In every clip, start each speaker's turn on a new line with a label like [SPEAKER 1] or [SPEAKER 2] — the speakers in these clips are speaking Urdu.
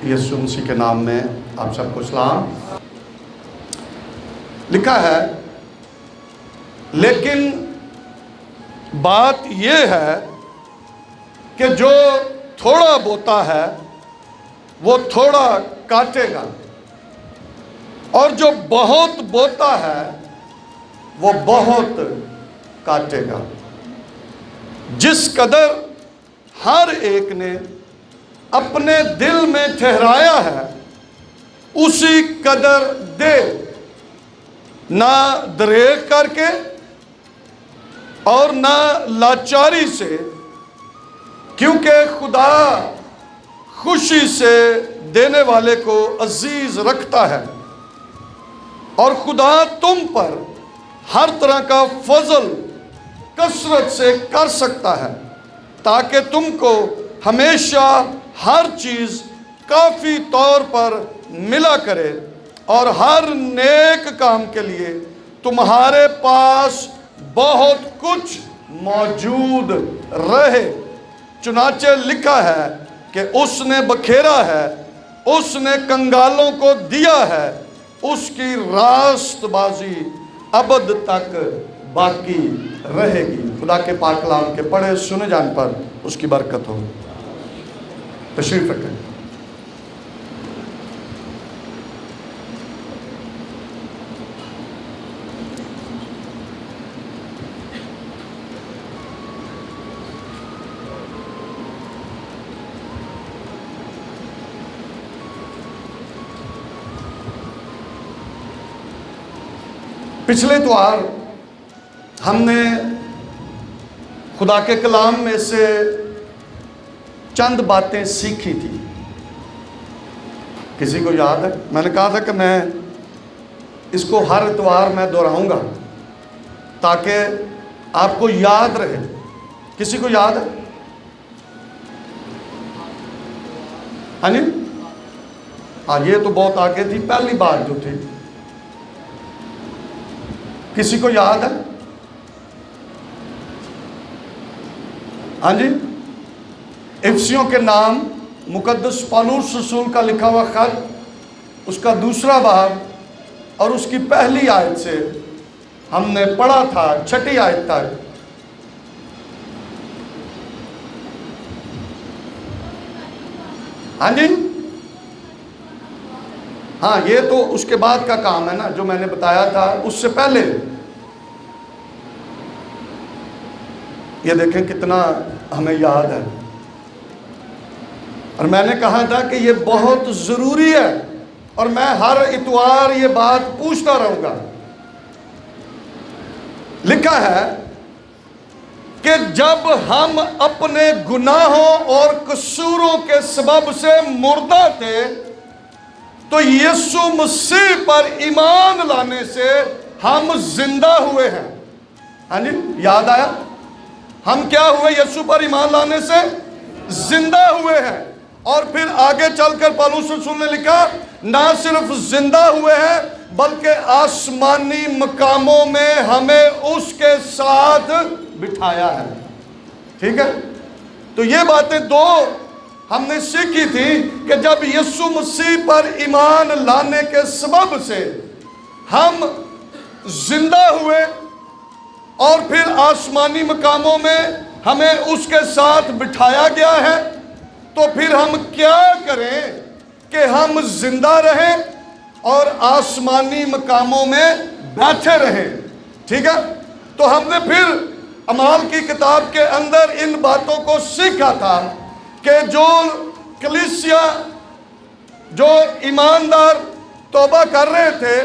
[SPEAKER 1] یسوع مسیح کے نام میں آپ سب کو سلام۔ لکھا ہے لیکن بات یہ ہے کہ جو تھوڑا بوتا ہے وہ تھوڑا کاٹے گا، اور جو بہت بوتا ہے وہ بہت کاٹے گا۔ جس قدر ہر ایک نے اپنے دل میں ٹھہرایا ہے اسی قدر دے، نہ دریغ کر کے اور نہ لاچاری سے، کیونکہ خدا خوشی سے دینے والے کو عزیز رکھتا ہے، اور خدا تم پر ہر طرح کا فضل کثرت سے کر سکتا ہے تاکہ تم کو ہمیشہ ہر چیز کافی طور پر ملا کرے اور ہر نیک کام کے لیے تمہارے پاس بہت کچھ موجود رہے۔ چنانچہ لکھا ہے کہ اس نے بکھیرا ہے، اس نے کنگالوں کو دیا ہے، اس کی راست بازی ابد تک باقی رہے گی۔ خدا کے پاک کلام کے پڑھے سنے جان پر اس کی برکت ہو۔ تشریف رکھیں۔ پچھلے اتوار ہم نے خدا کے کلام میں سے چند باتیں سیکھی تھی۔ کسی کو یاد ہے؟ میں نے کہا تھا کہ میں اس کو ہر اتوار میں دہراؤں گا تاکہ آپ کو یاد رہے۔ کسی کو یاد ہے؟ ہاں جی؟ ہاں، یہ تو بہت آگے تھی پہلی بات جو تھی۔ کسی کو یاد ہے؟ ہاں جی؟ افسیوں کے نام مقدس پالوس رسول کا لکھا ہوا خط، اس کا 2 باب اور اس کی پہلی آیت سے ہم نے پڑھا تھا 6 آیت تک۔ ہاں جی؟ ہاں، یہ تو اس کے بعد کا کام ہے نا، جو میں نے بتایا تھا اس سے پہلے۔ یہ دیکھیں کتنا ہمیں یاد ہے، اور میں نے کہا تھا کہ یہ بہت ضروری ہے، اور میں ہر اتوار یہ بات پوچھتا رہوں گا۔ لکھا ہے کہ جب ہم اپنے گناہوں اور قصوروں کے سبب سے مردہ تھے تو یسوع مسیح پر ایمان لانے سے ہم زندہ ہوئے ہیں۔ ہاں جی؟ یاد آیا؟ ہم کیا ہوئے؟ یسوع پر ایمان لانے سے زندہ ہوئے ہیں۔ اور پھر آگے چل کر پالوس رسول نے لکھا، نہ صرف زندہ ہوئے ہیں بلکہ آسمانی مقاموں میں ہمیں اس کے ساتھ بٹھایا ہے۔ ٹھیک ہے؟ تو یہ باتیں 2 ہم نے سیکھی تھی کہ جب یسوع مسیح پر ایمان لانے کے سبب سے ہم زندہ ہوئے اور پھر آسمانی مقاموں میں ہمیں اس کے ساتھ بٹھایا گیا ہے، تو پھر ہم کیا کریں کہ ہم زندہ رہیں اور آسمانی مقاموں میں بیٹھے رہیں۔ ٹھیک ہے؟ تو ہم نے پھر اعمال کی کتاب کے اندر ان باتوں کو سیکھا تھا کہ جو کلیسیا، جو ایماندار توبہ کر رہے تھے،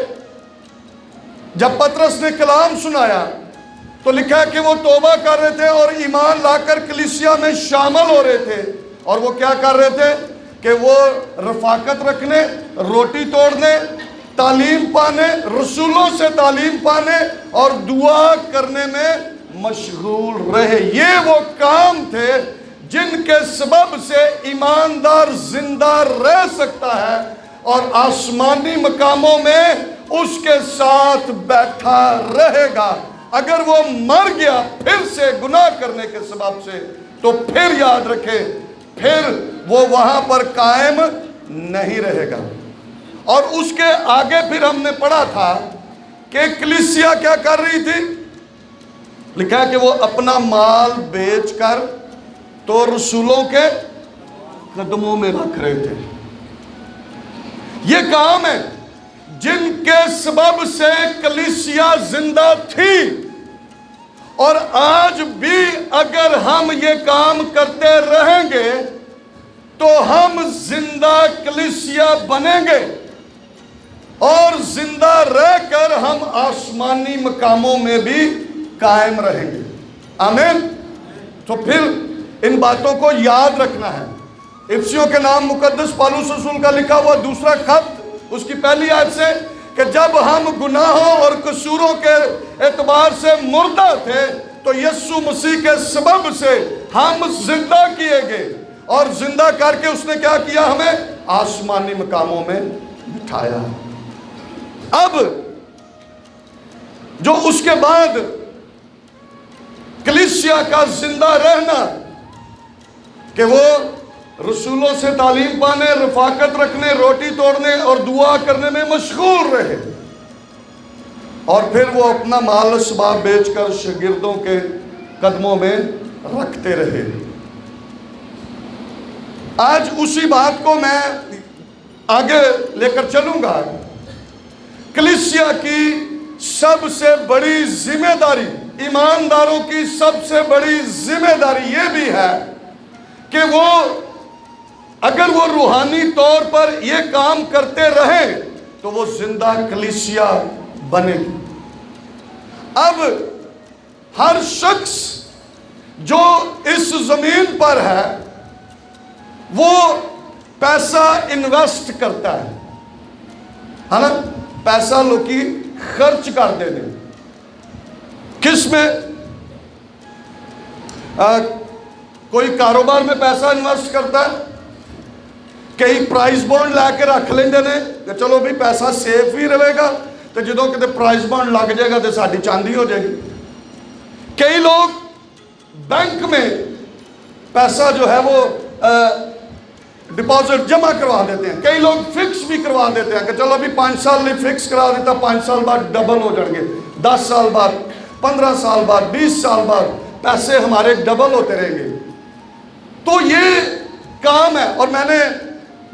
[SPEAKER 1] جب پطرس نے کلام سنایا تو لکھا کہ وہ توبہ کر رہے تھے اور ایمان لا کر کلیسیا میں شامل ہو رہے تھے، اور وہ کیا کر رہے تھے کہ وہ رفاقت رکھنے، روٹی توڑنے، تعلیم پانے، رسولوں سے تعلیم پانے اور دعا کرنے میں مشغول رہے۔ یہ وہ کام تھے جن کے سبب سے ایماندار زندہ رہ سکتا ہے اور آسمانی مقاموں میں اس کے ساتھ بیٹھا رہے گا۔ اگر وہ مر گیا پھر سے گناہ کرنے کے سبب سے، تو پھر یاد رکھے، پھر وہ وہاں پر قائم نہیں رہے گا۔ اور اس کے آگے پھر ہم نے پڑھا تھا کہ کلیسیا کیا کر رہی تھی؟ لکھا ہے کہ وہ اپنا مال بیچ کر تو رسولوں کے قدموں میں رکھ رہے تھے۔ یہ کام ہے جن کے سبب سے کلیسیا زندہ تھی، اور آج بھی اگر ہم یہ کام کرتے رہیں گے تو ہم زندہ کلیسیا بنیں گے، اور زندہ رہ کر ہم آسمانی مقاموں میں بھی قائم رہیں گے۔ آمین۔ تو پھر ان باتوں کو یاد رکھنا ہے۔ افسیوں کے نام مقدس پالوس رسول کا لکھا ہوا دوسرا خط، اس کی پہلی آیت سے، کہ جب ہم گناہوں اور قصوروں کے اعتبار سے مردہ تھے تو یسوع مسیح کے سبب سے ہم زندہ کیے گئے، اور زندہ کر کے اس نے کیا کیا؟ ہمیں آسمانی مقاموں میں بٹھایا۔ اب جو اس کے بعد کلیسیا کا زندہ رہنا کہ وہ رسولوں سے تعلیم پانے، رفاقت رکھنے، روٹی توڑنے اور دعا کرنے میں مشغول رہے، اور پھر وہ اپنا مال اسباب بیچ کر شاگردوں کے قدموں میں رکھتے رہے۔ آج اسی بات کو میں آگے لے کر چلوں گا۔ کلیسیا کی سب سے بڑی ذمہ داری، ایمانداروں کی سب سے بڑی ذمہ داری یہ بھی ہے کہ وہ اگر وہ روحانی طور پر یہ کام کرتے رہے تو وہ زندہ کلیسیا بنے گی۔ اب ہر شخص جو اس زمین پر ہے وہ پیسہ انویسٹ کرتا ہے نا؟ پیسہ لوگی خرچ کر دے دیں۔ کس میں؟ کوئی کاروبار میں پیسہ انویسٹ کرتا ہے، کئی پرائز بانڈ لے کے رکھ لیندے نے کہ چلو بھی پیسہ سیف ہی رہے گا، تو جدوں کتے پرائز بانڈ لگ جائے گا تو ساڈی چاندی ہو جائے گی۔ کئی لوگ بینک میں پیسہ جو ہے وہ ڈپازٹ جمع کروا دیتے ہیں، کئی لوگ فکس بھی کروا دیتے ہیں کہ چلو ابھی 5 سال نہیں فکس کرا دیتا، 5 سال بعد ڈبل ہو جائیں گے، 10 سال بعد، 15 سال بعد، 20 سال بعد پیسے ہمارے ڈبل ہوتے رہیں گے۔ تو یہ کام ہے، اور میں نے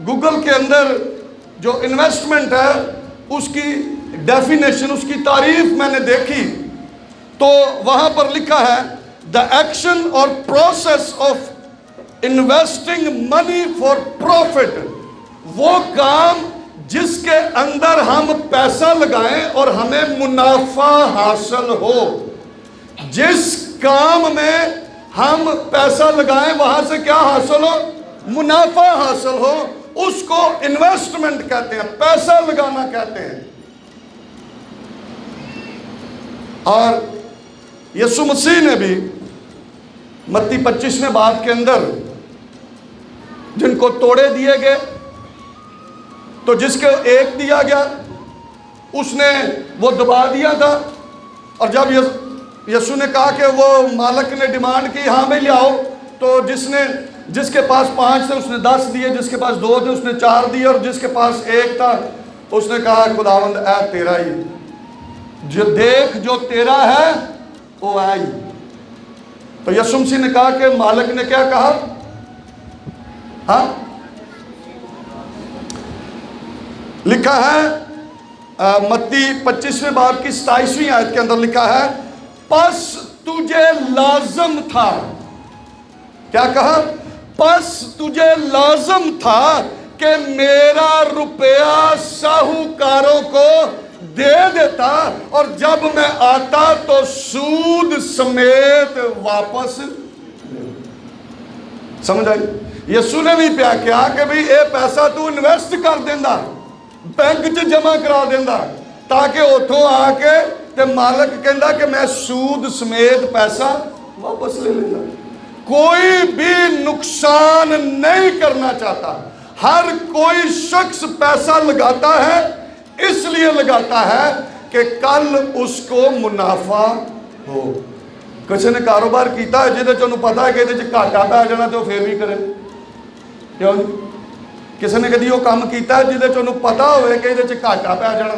[SPEAKER 1] گوگل کے اندر جو انویسٹمنٹ ہے اس کی ڈیفینیشن، اس کی تعریف میں نے دیکھی تو وہاں پر لکھا ہے the action or process of investing money for profit، وہ کام جس کے اندر ہم پیسہ لگائیں اور ہمیں منافع حاصل ہو۔ جس کام میں ہم پیسہ لگائیں وہاں سے کیا حاصل ہو؟ منافع حاصل ہو، اس کو انویسٹمنٹ کہتے ہیں، پیسہ لگانا کہتے ہیں۔ اور یسوع مسیح نے بھی متی 25ویں باب کے اندر جن کو توڑے دیے گئے تو جس کو ایک دیا گیا اس نے وہ دبا دیا تھا، اور جب یسوع نے کہا کہ وہ مالک نے ڈیمانڈ کی ہاں میں لے آؤ، تو جس کے پاس 5 تھے اس نے 10 دیے، جس کے پاس 2 تھے اس نے 4 دیے، اور جس کے پاس 1 تھا اس نے کہا خداوند اے تیرا ہی، جو دیکھ جو تیرا ہے وہ آئی۔ تو یسوع مسیح نے کہا کہ مالک نے کیا کہا؟ ہاں لکھا ہے متی 25ویں باب کی 27ویں آیت کے اندر لکھا ہے پس تجھے لازم تھا، کیا کہا؟ پس تجھے لازم تھا کہ میرا روپیہ ساہوکاروں کو دے دیتا، اور جب میں آتا تو سود سمیت واپس۔ سمجھ آئی؟ یسوع نے بھی پیا کیا کہ بھئی اے پیسہ تو انویسٹ کر دینا، بینک چ جمع کرا دینا، تاکہ اتھوں آ کے تے مالک کہندا کہ میں سود سمیت پیسہ واپس لے لینا۔ کوئی بھی نقصان نہیں کرنا چاہتا۔ ہر کوئی شخص پیسہ لگاتا ہے اس لیے لگاتا ہے کہ کل اس کو منافع ہو۔ کسی نے کاروبار کیتا ہے جہدے چ انہوں پتا ہے کہ یہ گھاٹا پی جانا تو پھر بھی کرے، کیوں نہیں؟ ਕਿਸੇ ਨੇ ਕਦੀ ਉਹ ਕੰਮ ਕੀਤਾ ਜਿਹਦੇ 'ਚ ਉਹਨੂੰ ਪਤਾ ਹੋਵੇ ਕਿ ਇਹਦੇ 'ਚ ਘਾਟਾ ਪੈ ਜਾਣਾ?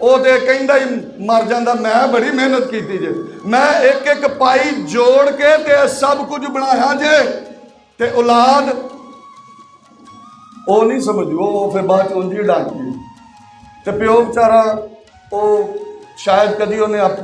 [SPEAKER 1] ਉਹ ਤੇ ਕਹਿੰਦਾ ਹੀ ਮਰ ਜਾਂਦਾ, ਮੈਂ ਬੜੀ ਮਿਹਨਤ ਕੀਤੀ ਜੇ, ਮੈਂ ਇੱਕ ਇੱਕ ਪਾਈ ਜੋੜ ਕੇ ਤੇ ਸਭ ਕੁਝ ਬਣਾਇਆ ਜੇ, ਤੇ ਔਲਾਦ ਉਹ ਨਹੀਂ ਸਮਝੂ, ਉਹ ਫਿਰ ਬਾਅਦ ਚ ਉਂਝ ਹੀ ਡਾਂਕੀ। ਤੇ ਪਿਓ ਵਿਚਾਰਾ ਉਹ ਸ਼ਾਇਦ ਕਦੀ ਉਹਨੇ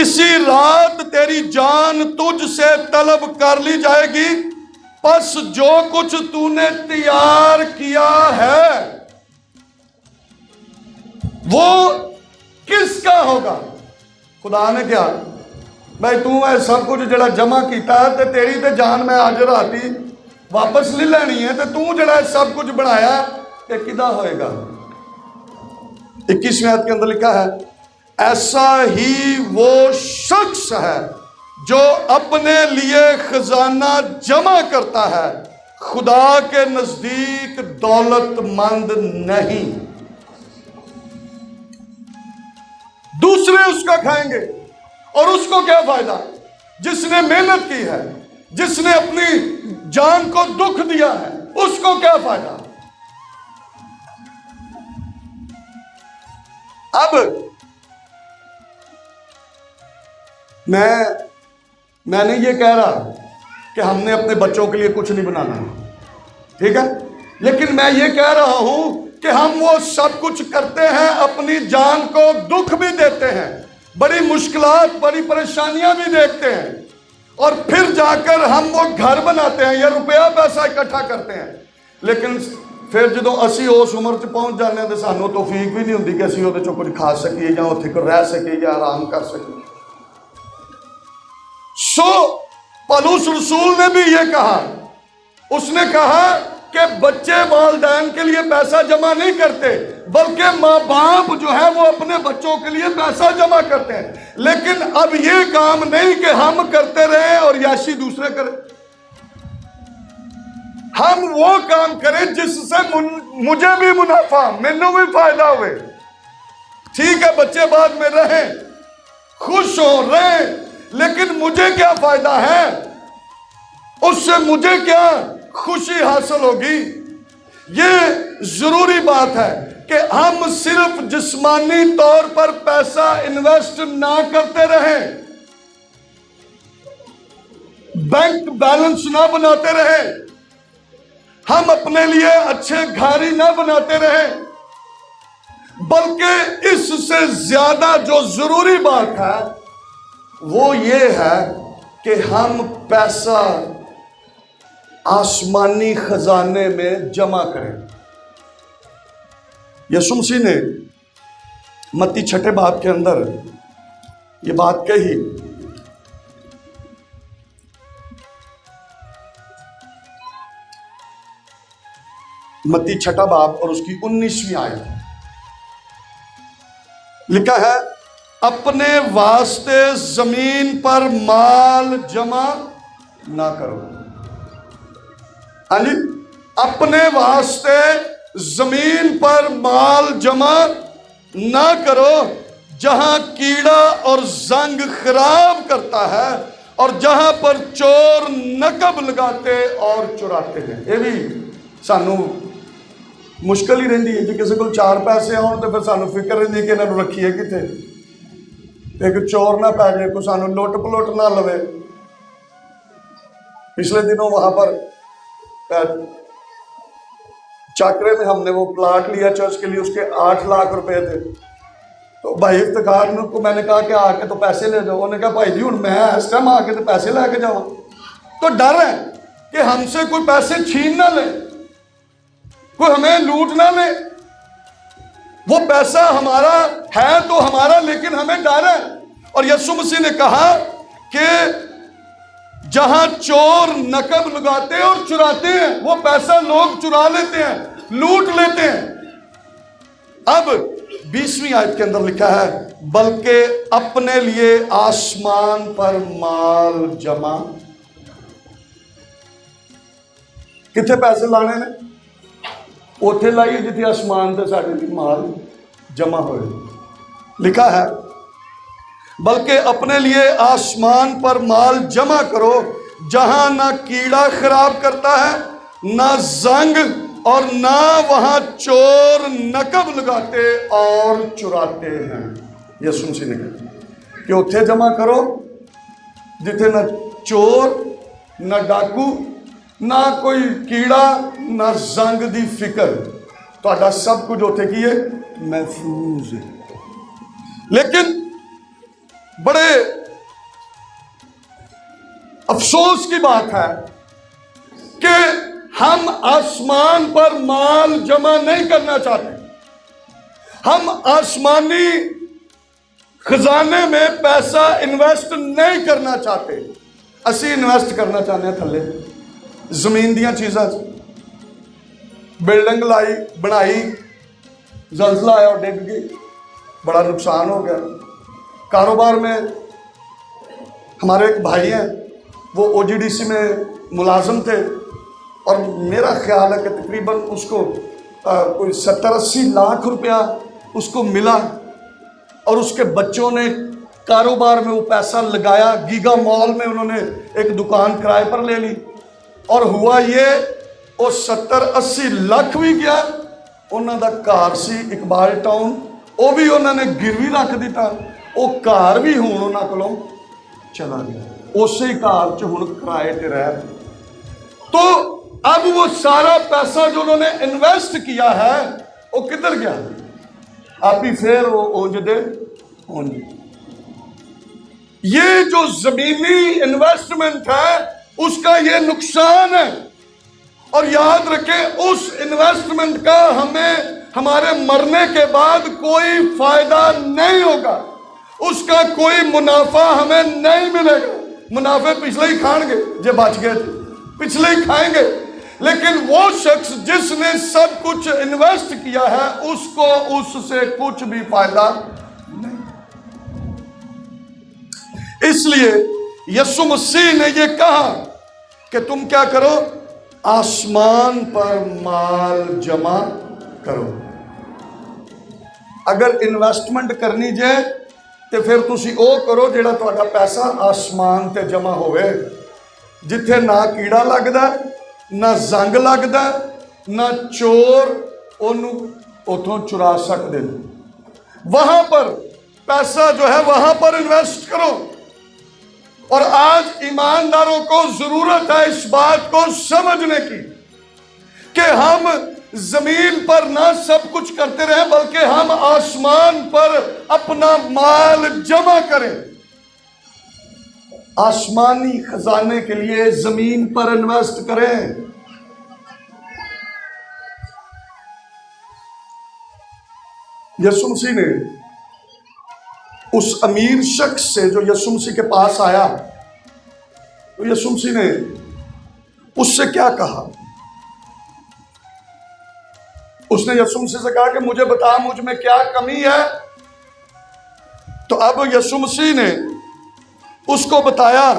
[SPEAKER 1] اسی رات تیری جان تجھ سے طلب کر لی جائے گی، پس جو کچھ تو نے تیار کیا ہے وہ کس کا ہوگا؟ خدا نے کیا بھائی تو اے سب کچھ جڑا جمع کیتا ہے تے تیری تے جان میں آج راتی واپس لے لینی ہے، تے تو جڑا سب کچھ بنایا ہے یہ کدا ہوئے گا؟ 21ویں آیت کے اندر لکھا ہے ایسا ہی وہ شخص ہے جو اپنے لیے خزانہ جمع کرتا ہے، خدا کے نزدیک دولت مند نہیں۔ دوسرے اس کا کھائیں گے اور اس کو کیا فائدہ؟ جس نے محنت کی ہے، جس نے اپنی جان کو دکھ دیا ہے، اس کو کیا فائدہ؟ اب میں نے یہ کہہ رہا کہ ہم نے اپنے بچوں کے لیے کچھ نہیں بنانا، ٹھیک ہے، لیکن میں یہ کہہ رہا ہوں کہ ہم وہ سب کچھ کرتے ہیں، اپنی جان کو دکھ بھی دیتے ہیں، بڑی مشکلات بڑی پریشانیاں بھی دیکھتے ہیں، اور پھر جا کر ہم وہ گھر بناتے ہیں یا روپیہ پیسہ اکٹھا کرتے ہیں، لیکن پھر جدو اسی اس عمر سے پہنچ جانے تو سانو توفیق بھی نہیں ہوتی کہ اسی وہ کچھ کھا سکیے یا اتنے کو رہ سکیے یا آرام کر سکیے۔ پولس رسول نے بھی یہ کہا، اس نے کہا کہ بچے والدین کے لیے پیسہ جمع نہیں کرتے، بلکہ ماں باپ جو ہے وہ اپنے بچوں کے لیے پیسہ جمع کرتے ہیں، لیکن اب یہ کام نہیں کہ ہم کرتے رہیں اور یاشی دوسرے کریں، ہم وہ کام کریں جس سے مجھے بھی منافع، مینوں بھی فائدہ ہوئے۔ ٹھیک ہے بچے بعد میں رہیں، خوش ہو رہیں، لیکن مجھے کیا فائدہ ہے؟ اس سے مجھے کیا خوشی حاصل ہوگی؟ یہ ضروری بات ہے کہ ہم صرف جسمانی طور پر پیسہ انویسٹ نہ کرتے رہیں، بینک بیلنس نہ بناتے رہیں، ہم اپنے لیے اچھے گھر ہی نہ بناتے رہیں، بلکہ اس سے زیادہ جو ضروری بات ہے وہ یہ ہے کہ ہم پیسہ آسمانی خزانے میں جمع کریں۔ یسوع مسیح نے متی 6 باب کے اندر یہ بات کہی، متی 6 باب اور اس کی 19ویں آیت لکھا ہے اپنے واسطے زمین پر مال جمع نہ کرو۔ ہاں جی، اپنے واسطے زمین پر مال جمع نہ کرو جہاں کیڑا اور زنگ خراب کرتا ہے اور جہاں پر چور نقب لگاتے اور چراتے ہیں۔ یہ بھی سانو مشکل ہی رہندی ہے جی، کسی کو 4 پیسے آن تو پھر سانو فکر رہندی کہ انہوں رکھیے کتے، ایک چور نہ پہ جائے، کوئی سانو لوٹ پلوٹ نہ لوے۔ پچھلے دنوں وہاں پر چاکرے میں ہم نے وہ پلاٹ لیا چرچ کے لیے، اس کے 8 لاکھ روپے تھے، تو بھائی افتخار کو میں نے کہا کہ آ کے تو پیسے لے جاؤ، انہوں نے کہا بھائی جی ہوں میں اس ٹائم آ کے تو پیسے لے کے جاؤں، تو ڈر ہے کہ ہم سے کوئی پیسے چھین نہ لے، کوئی ہمیں لوٹ نہ لے۔ وہ پیسہ ہمارا ہے تو ہمارا، لیکن ہمیں ڈر ہے، اور یسوع مسیح نے کہا کہ جہاں چور نقب لگاتے اور چراتے ہیں، وہ پیسہ لوگ چرا لیتے ہیں، لوٹ لیتے ہیں۔ اب 20ویں آیت کے اندر لکھا ہے بلکہ اپنے لیے آسمان پر مال جمع، کتنے پیسے لانے نے؟ اوتھے لائیے جتنے آسمان تے ساڈے لیے مال جمع ہوئے۔ لکھا ہے بلکہ اپنے لیے آسمان پر مال جمع کرو جہاں نہ کیڑا خراب کرتا ہے نہ زنگ، اور نہ وہاں چور نقب لگاتے اور چراتے ہیں۔ یسوع مسیح نے کہا کہ اتھے جمع کرو جتھے نہ چور نہ ڈاکو نہ کوئی کیڑا نہ زنگ دی فکر، تو سب کچھ اتھے کیے محفوظ ہے۔ لیکن بڑے افسوس کی بات ہے کہ ہم آسمان پر مال جمع نہیں کرنا چاہتے، ہم آسمانی خزانے میں پیسہ انویسٹ نہیں کرنا چاہتے، اسی انویسٹ کرنا چاہتے ہیں تھلے زمین دیاں چیزاں، بلڈنگ لائی بنائی، زلزلہ آیا اور ڈگ گئی، بڑا نقصان ہو گیا۔ کاروبار میں ہمارے ایک بھائی ہیں، وہ او جی ڈی سی میں ملازم تھے، اور میرا خیال ہے کہ تقریباً اس کو کوئی 70-80 لاکھ روپیہ اس کو ملا، اور اس کے بچوں نے کاروبار میں وہ پیسہ لگایا، گیگا مال میں انہوں نے ایک دکان کرائے پر لے لی، اور ہوا یہ وہ 70-80 لاکھ بھی گیا۔ انہوں دا کار سی اقبال ٹاؤن، وہ بھی انہوں نے گروی رکھ دیتا، وہ کار بھی ہون انہوں کولوں چلا گیا، اسی کار چ ہن کرائے تے رہ۔ تو اب وہ سارا پیسہ جو انہوں نے انویسٹ کیا ہے وہ کدھر گیا؟ آپ ہی پھر وہ اونج دے اونج۔ یہ جو زمینی انویسٹمنٹ ہے اس کا یہ نقصان ہے، اور یاد رکھیں اس انویسٹمنٹ کا ہمیں ہمارے مرنے کے بعد کوئی فائدہ نہیں ہوگا، اس کا کوئی منافع ہمیں نہیں ملے گا۔ منافع پچھلے ہی کھائیں گے، جو بچ گئے تھے پچھلے ہی کھائیں گے، لیکن وہ شخص جس نے سب کچھ انویسٹ کیا ہے اس کو اس سے کچھ بھی فائدہ نہیں۔ اس لیے یسوع مسیح نے یہ کہا کہ تم کیا کرو؟ آسمان پر مال جمع کرو۔ اگر انویسٹمنٹ کرنی جائے تو پھر تسی او کرو جیڑا تہاڈا پیسہ آسمان تے جمع ہوئے، جتھے نہ کیڑا لگدا، نہ زنگ لگدا، نہ چور انہوں اتھوں چرا سکتے، وہاں پر پیسہ جو ہے وہاں پر انویسٹ کرو۔ اور آج ایمانداروں کو ضرورت ہے اس بات کو سمجھنے کی کہ ہم زمین پر نہ سب کچھ کرتے رہیں بلکہ ہم آسمان پر اپنا مال جمع کریں، آسمانی خزانے کے لیے زمین پر انویسٹ کریں۔ یسوع مسیح نے اس امیر شخص سے جو یسوع مسیح کے پاس آیا، تو یسوع مسیح نے اس سے کیا کہا؟ اس نے یسوع مسیح سے کہا کہ مجھے بتا مجھ میں کیا کمی ہے۔ تو اب یسوع مسیح نے اس کو بتایا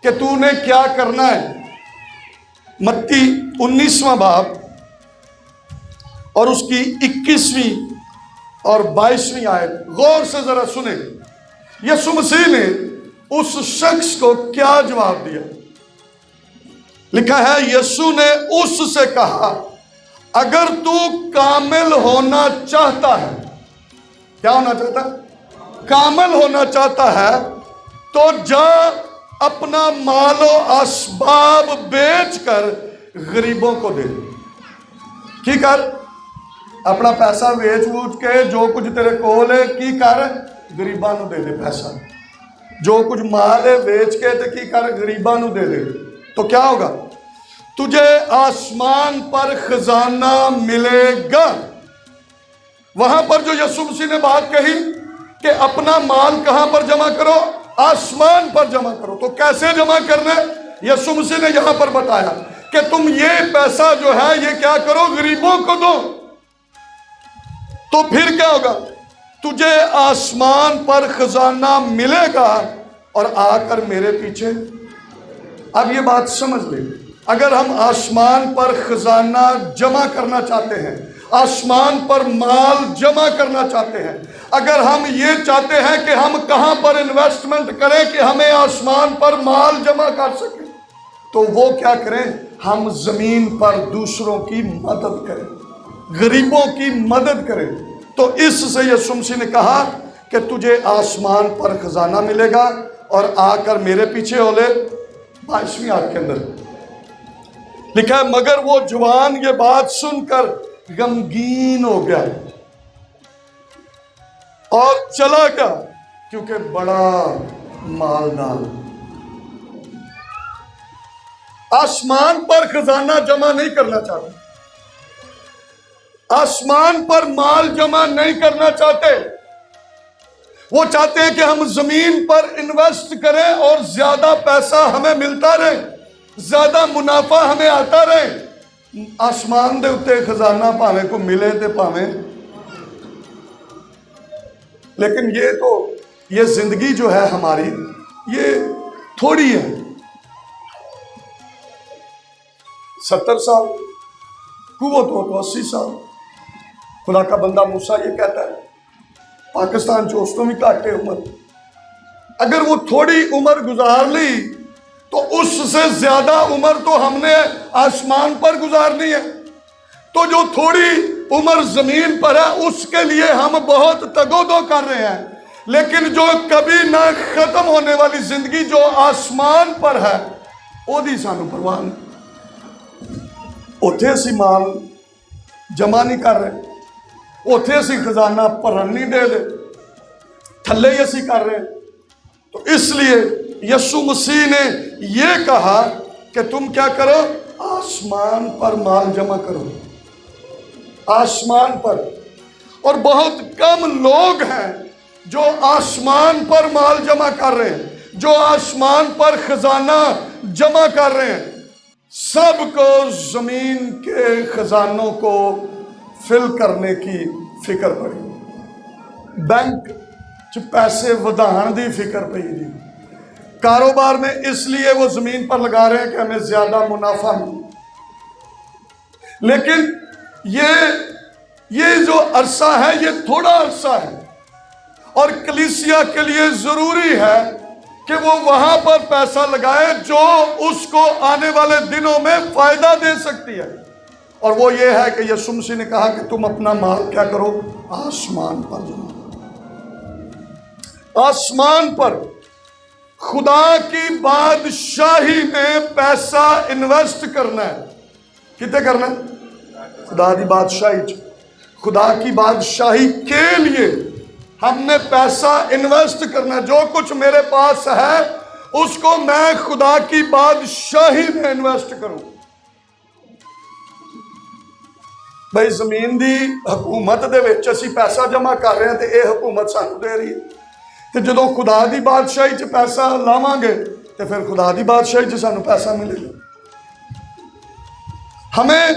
[SPEAKER 1] کہ تو نے کیا کرنا ہے۔ متی 19واں باب اور اس کی 21ویں اور 22ویں آیت غور سے ذرا سنیں۔ یسوع مسیح نے اس شخص کو کیا جواب دیا؟ لکھا ہے یسوع نے اس سے کہا اگر تو کامل ہونا چاہتا ہے، کیا ہونا چاہتا ہے؟ کامل ہونا چاہتا ہے تو جا اپنا مال و اسباب بیچ کر غریبوں کو دے۔ کی کر؟ اپنا پیسہ ویچ ووچ کے جو کچھ تیرے کول ہے کی کر؟ غریباں نو دے دے پیسہ، جو کچھ مال ہے ویچ کے تے کی کر؟ غریباں نو دے دے۔ تو کیا ہوگا؟ تجھے آسمان پر خزانہ ملے گا۔ وہاں پر جو یسوع مسیح نے بات کہی کہ اپنا مال کہاں پر جمع کرو؟ آسمان پر جمع کرو۔ تو کیسے جمع کرنا ہے؟ یسوع مسیح نے یہاں پر بتایا کہ تم یہ پیسہ جو ہے یہ کیا کرو؟ غریبوں کو دو۔ تو پھر کیا ہوگا؟ تجھے آسمان پر خزانہ ملے گا اور آ کر میرے پیچھے۔ اب یہ بات سمجھ لیں، اگر ہم آسمان پر خزانہ جمع کرنا چاہتے ہیں، آسمان پر مال جمع کرنا چاہتے ہیں، اگر ہم یہ چاہتے ہیں کہ ہم کہاں پر انویسٹمنٹ کریں کہ ہمیں آسمان پر مال جمع کر سکیں، تو وہ کیا کریں؟ ہم زمین پر دوسروں کی مدد کریں، غریبوں کی مدد کریں۔ تو اس سے یسوع مسیح نے کہا کہ تجھے آسمان پر خزانہ ملے گا اور آ کر میرے پیچھے ہو لے۔ 22ویں آیت کے اندر لکھا ہے مگر وہ جوان یہ بات سن کر غمگین ہو گیا اور چلا گیا کیونکہ بڑا مالدار، آسمان پر خزانہ جمع نہیں کرنا چاہتے، آسمان پر مال جمع نہیں کرنا چاہتے، وہ چاہتے ہیں کہ ہم زمین پر انویسٹ کریں اور زیادہ پیسہ ہمیں ملتا رہے، زیادہ منافع ہمیں آتا رہے۔ آسمان دے اتے خزانہ پاویں کو ملے تے پاویں، لیکن یہ زندگی جو ہے ہماری یہ تھوڑی ہے۔ 70 سال قوت ہو تو 80 سال۔ خدا کا بندہ موسیٰ یہ کہتا ہے پاکستان چوستوں میں کاٹے عمر، اگر وہ تھوڑی عمر گزار لی تو اس سے زیادہ عمر تو ہم نے آسمان پر گزارنی ہے۔ تو جو تھوڑی عمر زمین پر ہے اس کے لیے ہم بہت تگودو کر رہے ہیں، لیکن جو کبھی نہ ختم ہونے والی زندگی جو آسمان پر ہے وہ دی سانو پرواہ نہیں۔ اتھے اسی مال جمع نہیں کر رہے، اتھے اسی خزانہ بھرن نہیں دے دے، تھلے ہی اسی کر رہے۔ تو اس لیے یسوع مسیح نے یہ کہا کہ تم کیا کرو، آسمان پر مال جمع کرو، آسمان پر۔ اور بہت کم لوگ ہیں جو آسمان پر مال جمع کر رہے ہیں، جو آسمان پر خزانہ جمع کر رہے ہیں۔ سب کو زمین کے خزانوں کو فل کرنے کی فکر پڑی، بینک چ پیسے ودھان دی فکر پئی دی، کاروبار میں اس لیے وہ زمین پر لگا رہے ہیں کہ ہمیں زیادہ منافع ملے۔ لیکن یہ جو عرصہ ہے یہ تھوڑا عرصہ ہے، اور کلیسیا کے لیے ضروری ہے کہ وہ وہاں پر پیسہ لگائے جو اس کو آنے والے دنوں میں فائدہ دے سکتی ہے، اور وہ یہ ہے کہ یسوع مسیح نے کہا کہ تم اپنا مال کیا کرو، آسمان پر جمع کرو، آسمان پر۔ خدا کی بادشاہی میں پیسہ انویسٹ کرنا ہے، کتنے کرنا ہے؟ خدا کی بادشاہی، خدا کی بادشاہی کے لیے ہم نے پیسہ انویسٹ کرنا ہے۔ جو کچھ میرے پاس ہے اس کو میں خدا کی بادشاہی میں انویسٹ کروں۔ بھائی زمین دی حکومت دے وچ اسی پیسہ جمع کر رہے ہیں تے اے حکومت سانو دے رہی ہے، تے جدوں خدا دی بادشاہی چ پیسہ لاواں گے تے پھر خدا دی بادشاہی چ سانو پیسہ ملے گا۔ ہمیں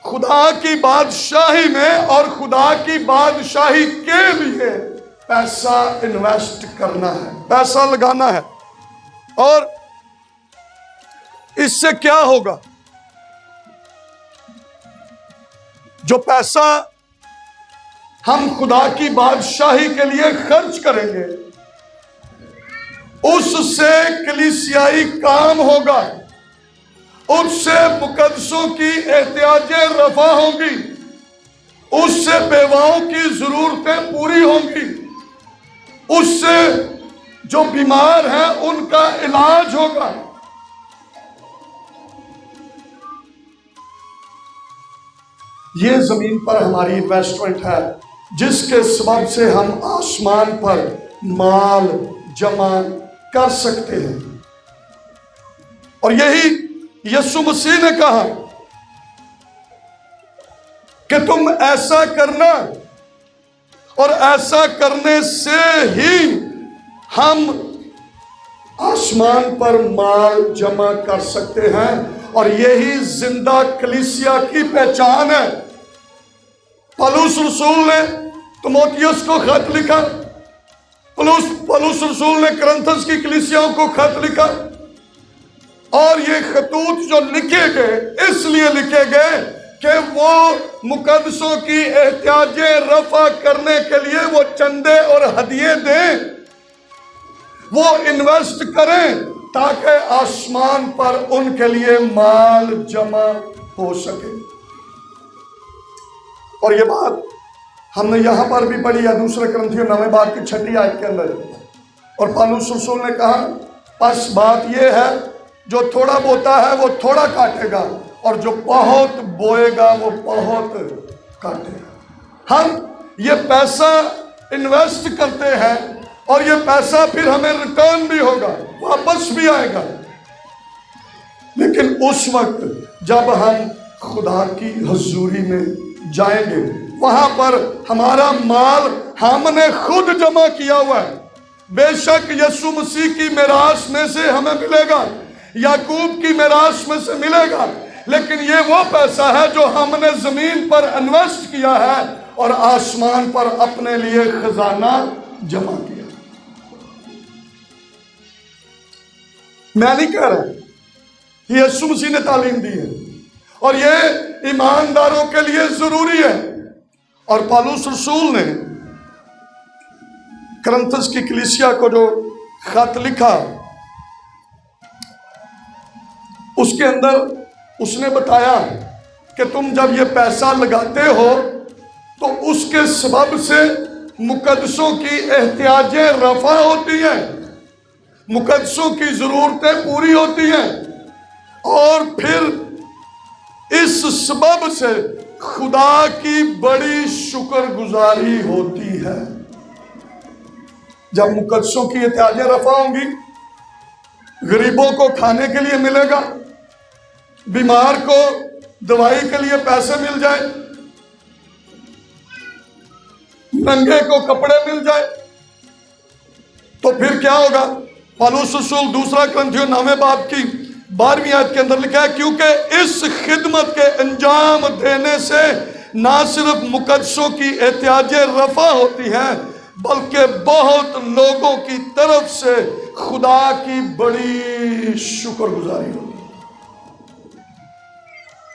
[SPEAKER 1] خدا کی بادشاہی میں اور خدا کی بادشاہی کے لیے پیسہ انویسٹ کرنا ہے، پیسہ لگانا ہے۔ اور اس سے کیا ہوگا؟ جو پیسہ ہم خدا کی بادشاہی کے لیے خرچ کریں گے اس سے کلیسیائی کام ہوگا، اس سے مقدسوں کی احتیاجیں رفع ہوں گی، اس سے بیواؤں کی ضرورتیں پوری ہوں گی، اس سے جو بیمار ہیں ان کا علاج ہوگا۔ یہ زمین پر ہماری انویسٹمنٹ ہے جس کے سبب سے ہم آسمان پر مال جمع کر سکتے ہیں۔ اور یہی یسوع مسیح نے کہا کہ تم ایسا کرنا، اور ایسا کرنے سے ہی ہم آسمان پر مال جمع کر سکتے ہیں، اور یہی زندہ کلیسیا کی پہچان ہے۔ پولس رسول نے تیموتھیوس کو خط لکھا، پولس رسول نے کرنتھس کی کلیسیاؤں کو خط لکھا، اور یہ خطوط جو لکھے گئے اس لیے لکھے گئے کہ وہ مقدسوں کی احتیاجیں رفع کرنے کے لیے وہ چندے اور ہدیے دیں، وہ انویسٹ کریں تاکہ آسمان پر ان کے لیے مال جمع ہو سکے۔ اور یہ بات ہم نے یہاں پر بھی پڑھی ہے، دوسرے کرنتھیوں 9 باب کی 6 آیت کے اندر، اور پولس رسول نے کہا پس بات یہ ہے جو تھوڑا بوتا ہے وہ تھوڑا کاٹے گا، اور جو بہت بوئے گا وہ بہت کاٹے گا۔ ہم یہ پیسہ انویسٹ کرتے ہیں اور یہ پیسہ پھر ہمیں ریٹرن بھی ہوگا، واپس بھی آئے گا۔ لیکن اس وقت جب ہم خدا کی حضوری میں جائیں گے، وہاں پر ہمارا مال ہم نے خود جمع کیا ہوا ہے۔ بے شک یسوع مسیح کی میراث میں سے ہمیں ملے گا، یعقوب کی میراث میں سے ملے گا، لیکن یہ وہ پیسہ ہے جو ہم نے زمین پر انویسٹ کیا ہے اور آسمان پر اپنے لیے خزانہ جمع کیا۔ میں نہیں کہہ رہا، یہ یسوع مسیح نے تعلیم دی ہے اور یہ ایمانداروں کے لیے ضروری ہے۔ اور پالوس رسول نے کرنتھس کی کلیسیا کو جو خط لکھا، اس کے اندر اس نے بتایا کہ تم جب یہ پیسہ لگاتے ہو تو اس کے سبب سے مقدسوں کی احتیاجیں رفع ہوتی ہیں، مقدسوں کی ضرورتیں پوری ہوتی ہیں، اور پھر اس سبب سے خدا کی بڑی شکر گزاری ہوتی ہے۔ جب مقدسوں کی احتیاجیں رفع ہوں گی، غریبوں کو کھانے کے لیے ملے گا، بیمار کو دوائی کے لیے پیسے مل جائے، ننگے کو کپڑے مل جائے، تو پھر کیا ہوگا؟ پالوس رسول دوسرا کرنتھیوں 9 باب کی 12ویں آیت کے اندر لکھا ہے، کیونکہ اس خدمت کے انجام دینے سے نہ صرف مقدسوں کی احتیاجیں رفع ہوتی ہیں بلکہ بہت لوگوں کی طرف سے خدا کی بڑی شکر گزاری ہوتی ہے۔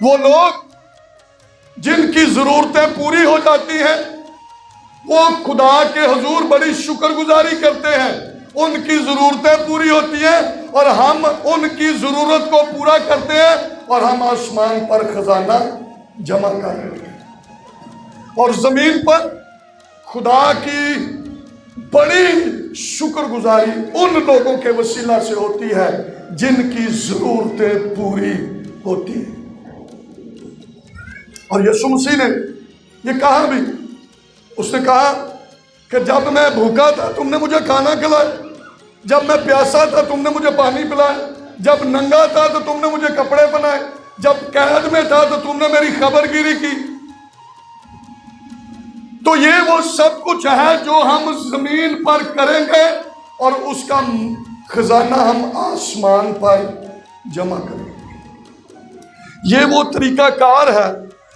[SPEAKER 1] وہ لوگ جن کی ضرورتیں پوری ہو جاتی ہیں وہ خدا کے حضور بڑی شکر گزاری کرتے ہیں، ان کی ضرورتیں پوری ہوتی ہیں اور ہم ان کی ضرورت کو پورا کرتے ہیں اور ہم آسمان پر خزانہ جمع کر رہے ہیں، اور زمین پر خدا کی بڑی شکر گزاری ان لوگوں کے وسیلہ سے ہوتی ہے جن کی ضرورتیں پوری ہوتی ہیں۔ اور یسوع مسیح نے یہ کہا بھی، اس نے کہا کہ جب میں بھوکا تھا تم نے مجھے کھانا کھلایا، جب میں پیاسا تھا تم نے مجھے پانی پلایا، جب ننگا تھا تو تم نے مجھے کپڑے پہنائے، جب قید میں تھا تو تم نے میری خبر گیری کی۔ تو یہ وہ سب کچھ ہے جو ہم زمین پر کریں گے اور اس کا خزانہ ہم آسمان پر جمع کریں گے۔ یہ وہ طریقہ کار ہے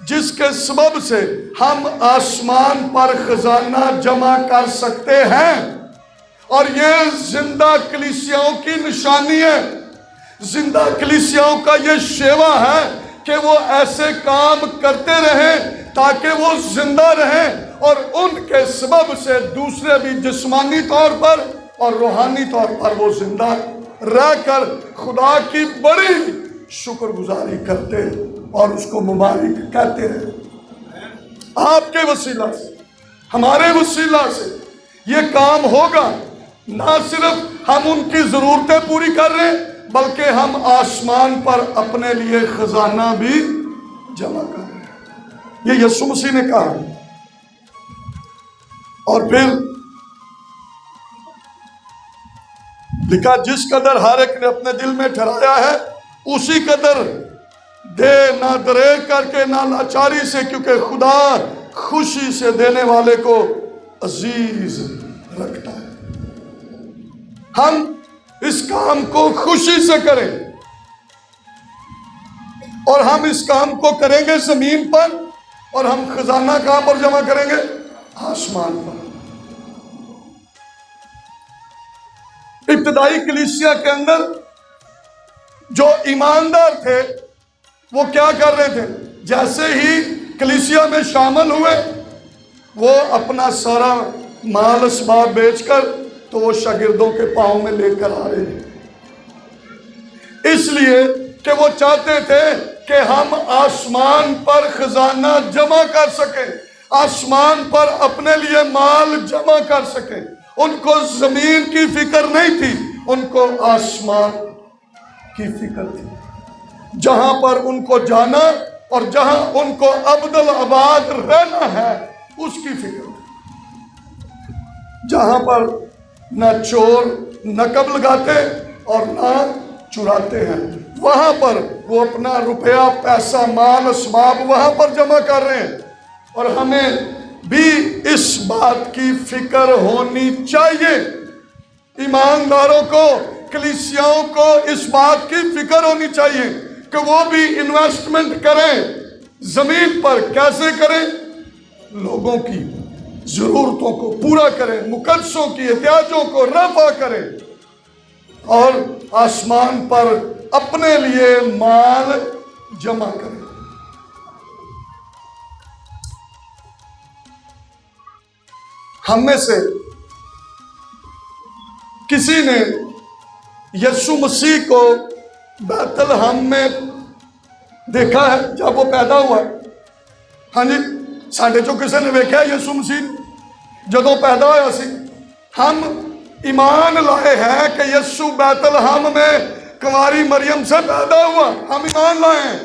[SPEAKER 1] جس کے سبب سے ہم آسمان پر خزانہ جمع کر سکتے ہیں، اور یہ زندہ کلیسیاؤں کی نشانی ہے۔ زندہ کلیسیاؤں کا یہ شیوا ہے کہ وہ ایسے کام کرتے رہیں تاکہ وہ زندہ رہیں اور ان کے سبب سے دوسرے بھی جسمانی طور پر اور روحانی طور پر وہ زندہ رہ کر خدا کی بڑی شکر گزاری کرتے اور اس کو مبارک کہتے ہیں۔ آپ کے وسیلہ سے، ہمارے وسیلہ سے یہ کام ہوگا، نہ صرف ہم ان کی ضرورتیں پوری کر رہے ہیں بلکہ ہم آسمان پر اپنے لیے خزانہ بھی جمع کر رہے ہیں۔ یہ یسوع مسیح نے کہا، اور پھر لکھا جس قدر ہر ایک نے اپنے دل میں ٹھہرایا ہے اسی قدر دے، نہ دریغ کر کے نہ لاچاری سے، کیونکہ خدا خوشی سے دینے والے کو عزیز رکھتا ہے۔ ہم اس کام کو خوشی سے کریں، اور ہم اس کام کو کریں گے زمین پر، اور ہم خزانہ کہاں پر جمع کریں گے؟ آسمان پر۔ ابتدائی کلیسیا کے اندر جو ایماندار تھے وہ کیا کر رہے تھے؟ جیسے ہی کلیسیا میں شامل ہوئے وہ اپنا سارا مال اسباب بیچ کر تو وہ شاگردوں کے پاؤں میں لے کر آ رہے تھے، اس لیے کہ وہ چاہتے تھے کہ ہم آسمان پر خزانہ جمع کر سکیں، آسمان پر اپنے لیے مال جمع کر سکیں۔ ان کو زمین کی فکر نہیں تھی، ان کو آسمان کی فکر تھی، جہاں پر ان کو جانا اور جہاں ان کو ابدالآباد رہنا ہے اس کی فکر تھی، جہاں پر نہ چور نقب لگاتے اور نہ چراتے ہیں. وہاں پر وہ اپنا روپیہ پیسہ مال اسباب وہاں پر جمع کر رہے ہیں. اور ہمیں بھی اس بات کی فکر ہونی چاہیے، ایمانداروں کو، کلیسیاؤں کو اس بات کی فکر ہونی چاہیے کہ وہ بھی انویسٹمنٹ کریں. زمین پر کیسے کریں؟ لوگوں کی ضرورتوں کو پورا کریں، مقدسوں کی احتیاجوں کو رفع کریں، اور آسمان پر اپنے لیے مال جمع کریں. ہم میں سے کسی نے یسوع مسیح کو بیت الحم میں دیکھا ہے جب وہ پیدا ہوا؟ ہاں جی، ساڈے چوں کسی نے دیکھا ہے یسوع مسیح جدوں پیدا ہوا سی؟ ہم ایمان لائے ہیں کہ یسوع بیت الحم میں کنواری مریم سے پیدا ہوا. ہم ایمان لائے ہیں.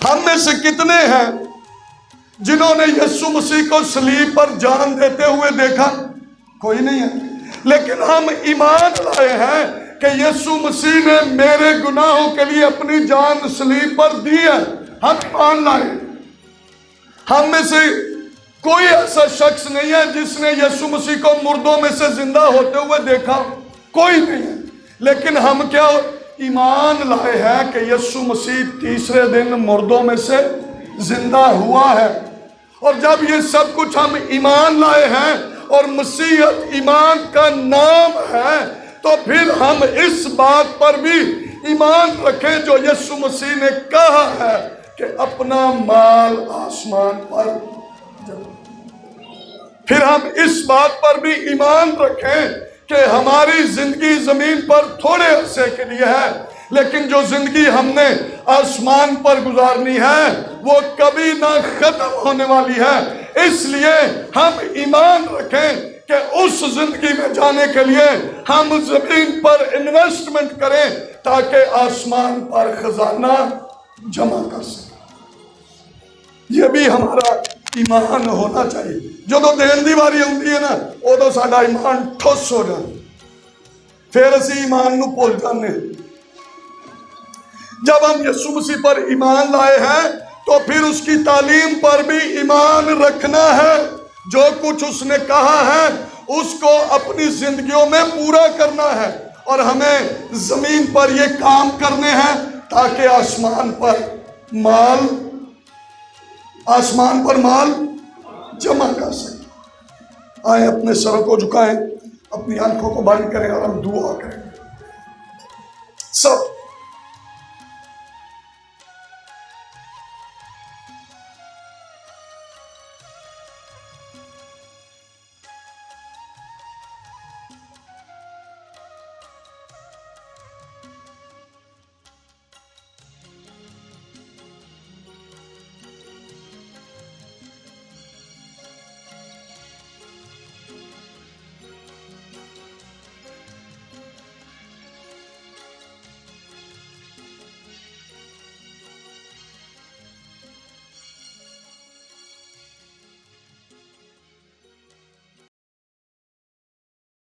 [SPEAKER 1] ہم میں سے کتنے ہیں جنہوں نے یسوع مسیح کو صلیب پر جان دیتے ہوئے دیکھا؟ کوئی نہیں ہے. لیکن ہم ایمان لائے ہیں کہ یسوع مسیح نے میرے گناہوں کے لیے اپنی جان صلیب پر دی ہے. ہم ایمان لائے. ہم میں سے کوئی ایسا شخص نہیں ہے جس نے یسوع مسیح کو مردوں میں سے زندہ ہوتے ہوئے دیکھا. کوئی نہیں ہے. لیکن ہم کیا ایمان لائے ہیں کہ یسوع مسیح تیسرے دن مردوں میں سے زندہ ہوا ہے. اور جب یہ سب کچھ ہم ایمان لائے ہیں اور مسیحیت ایمان کا نام ہے، تو پھر ہم اس بات پر بھی ایمان رکھیں جو یسوع مسیح نے کہا ہے کہ اپنا مال آسمان پر جمع. پھر ہم اس بات پر بھی ایمان رکھیں کہ ہماری زندگی زمین پر تھوڑے عرصے کے لیے ہے، لیکن جو زندگی ہم نے آسمان پر گزارنی ہے وہ کبھی نہ ختم ہونے والی ہے. اس لیے ہم ایمان رکھیں کہ اس زندگی میں جانے کے لیے ہم زمین پر انویسٹمنٹ کریں تاکہ آسمان پر خزانہ جمع کر سکیں. یہ بھی ہمارا ایمان ہونا چاہیے. جدو دین دی واری ہوندی ہے نا، ادو ساڈا ایمان ٹھس ہو جاتا، پھر اسی ایمان نو بھول جانے. جب ہم یسوع مسیح پر ایمان لائے ہیں تو پھر اس کی تعلیم پر بھی ایمان رکھنا ہے. جو کچھ اس نے کہا ہے اس کو اپنی زندگیوں میں پورا کرنا ہے، اور ہمیں زمین پر یہ کام کرنے ہیں تاکہ آسمان پر مال جمع کر سکیں. آئیں اپنے سروں کو جھکائیں، اپنی آنکھوں کو بند کریں اور ہم دعا کریں. سب